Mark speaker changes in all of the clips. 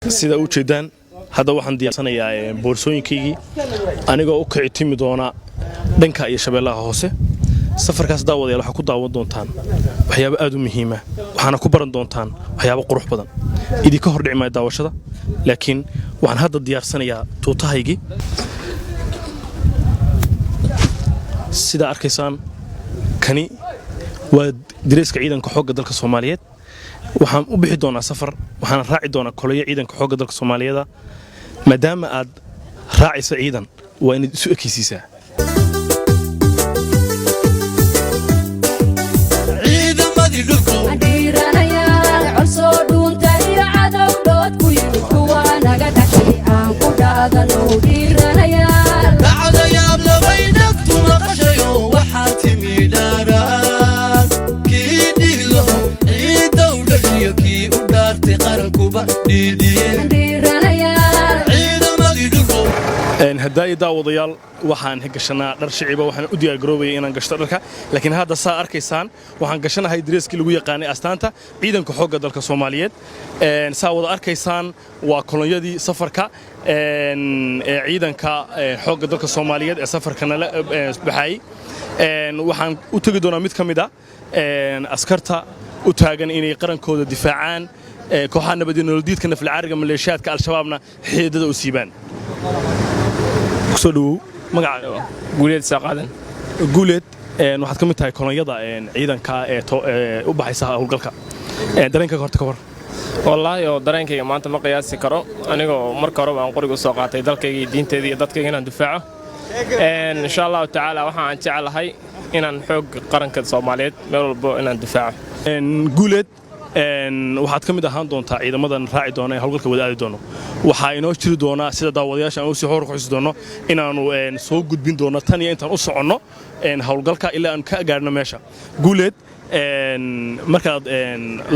Speaker 1: sida u jeedaan hadda waxaan diyaarsanayaa boorsooyinkaygii anigoo u kici timi doona dhanka iyo shabeellaha hoose safarkaas daawadayaal waxa ku daawan doontaan waxyaabo aad u muhiim ah waxaana ku baran doontaan waxyaabo qurux badan idinka hor dhicmay daawashada laakiin waxaan hadda diyaarsanayaa tuutahaygii sida arkaysaan kani waa direyska ciidanka xoogga dalka Soomaaliyeed waxaan u bixi doonaa safar waxaan raaci doonaa kolaya ciidanka xoogga dalka Soomaaliyeed maadaama aad raacayso ciidan waa inaad isu ekaysiisaa ciidamadii dhulku adiiranaya cusoo dhuunta iyo cadawdood ku yimid kuwa naga dhashay aan ku dhaadano dhiiranaya dhacdayaab labay naftu maqashayo waxaa timi dhaaraan kii dhilo ciidow dhashiyo kii u dhaartay qarankuba dhiidiyeen هداي داوديال waxaan gashanaa dhar shiciba waxaan u diyaar garoobay inaan gashto dharka laakiin hadda saa arkaysaan waxaan gashanahay dreeskii lagu yaqaanay astaanta ciidanka xoogga dalka Soomaaliyeed saa wada arkaysaan waa kolonyadii safarka ciidanka xoogga dalka Soomaaliyeed ee safarkana la baxay waxaan u tagi doonaa mid kamid ah askarta u taagan inay qarankooda difaacaan kooxaha nabadgelyada nafl caariga maleeshiyaadka al-shabaabna xeedada u siibaan soo magaca
Speaker 2: guuleed saaqadan
Speaker 1: guuleed waxaad ka mid tahay kolonyada ciidanka u baxaysa hawlgalka dareenka horta ka war
Speaker 2: wallahi oo dareenkayga maanta ma qiyaasi karo anigoo marka hore aan qoriga soo qaatay dalkayga diinteeda iyo dadkayga inaan difaaco insha Allah ta'ala waxaan jecelahay inaan xoog qaranka Soomaaliyeed meel walba inaan difaaco
Speaker 1: guuleed waxaad ka mid ahaan doontaa ciidamadan raaci doona ee hawlgalka wada aadi doono waxa inoo jiri doona sida daawadayaasha aan u sii hor xusi doono inaanu soo gudbin doono tan iyo intaan u soconno hawlgalka ilaa aan ka gaarno meesha guuleed markaad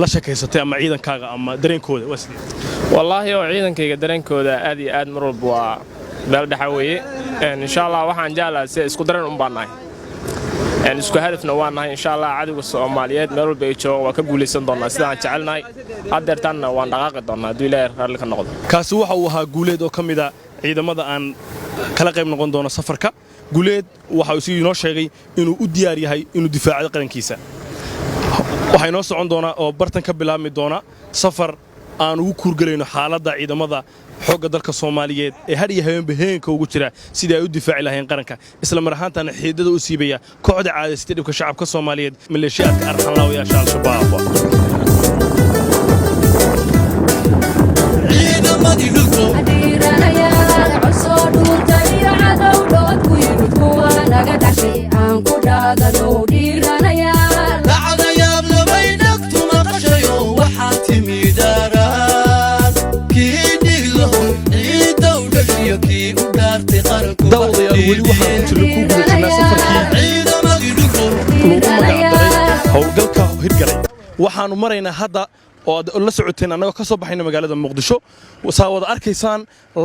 Speaker 1: la shaqaysatay ama ciidankaaga ama dareenkooda wasdi
Speaker 2: wallahi oo ciidankayga dareenkooda aad iyo aad mar walba waa meel dhaxa weeye insha Allah waxaan jeclahay si isku dareen u baanahay isku hadafna waa nahay insha Allah cadawga Soomaaliyeed meel walba ay joogaan waa ka guuleysan doonaa sidaan jecelnahay hadeertaana waan dhaqaaqi doonaa hadii Ilaahay raalli ka noqdo
Speaker 1: kaasi waxa uu ahaa guuleed oo kamid ah ciidamada aan kala qayb noqon doono safarka guuleed waxa uu inoo sheegay inuu u diyaar yahay inuu difaaco qarankiisa waxa inoo socon doona oo bartan ka bilaabmi doona safar aan ugu kuurgalayno xaaladda ciidamada xoogga dalka Soomaaliyeed ee had iyo habeen baheenka ugu jira sidii ay u difaaci lahayn qaranka isla mar ahaantaana xididada u siibaya kooxda caadaysta dhibka shacabka Soomaaliyeed maleeshiyaadka arxanlaawayaasha al-shabaab ciidamadii dhulku adiiranaya cusoo dhuunta iyo cadawdood ku yimid kuwa naga dhashay aan ku dhaadano dhiiranaya dhacdayaab labay naftu maqashayo waxaa timi dhaaraan kii dhilo ciidow dhashiyo kii u dhaartay qarankuba weli waxaan ku jirnaa safarkii ciidamadii dhulku lagu magacdaray hawlgalka hirgalay waxaanu maraynaa hadda oo la socoteen anagoo ka soo baxayna magaalada Muqdisho saa wada arkaysaan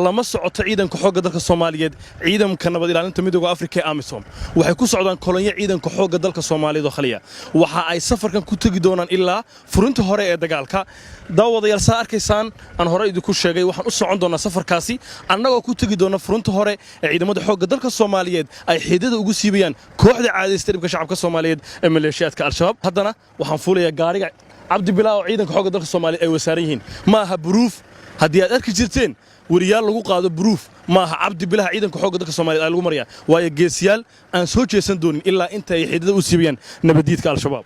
Speaker 1: lama socoto ciidanka xoogga dalka Soomaaliyeed ciidanka nabad ilaalinta midowga Afrika ee AMISOM waxay ku socdaan kolonyo ciidanka xoogga dalka Soomaaliyeed oo khaliya waxa ay safarkan ku tagi doonaan ilaa furinta hore ee dagaalka daawadayaal saa arkaysaan aan hore idinku sheegay waxaan u socon doonaa safarkaasi annagoo ku tagi doona furinta hore ee ciidamada xoogga dalka Soomaaliyeed ay xididada ugu siibayaan kooxda caadaysta dhibka shacabka Soomaaliyeed ee maleeshiyaadka al-shabaab haddana waxaan fuulayaa gaariga عبد بالله وعيدك حوجة دلك الصومالي أي وساريين ما بروف هدي أركي جرتين وريال لقوا قاعد بروف ما عبد بالله عيدك حوجة دلك الصومالي قالوا مريا ويا جيسيال أن سوتش يسندون إلا أنت يحدد وسيبيان نبديتك على الشباب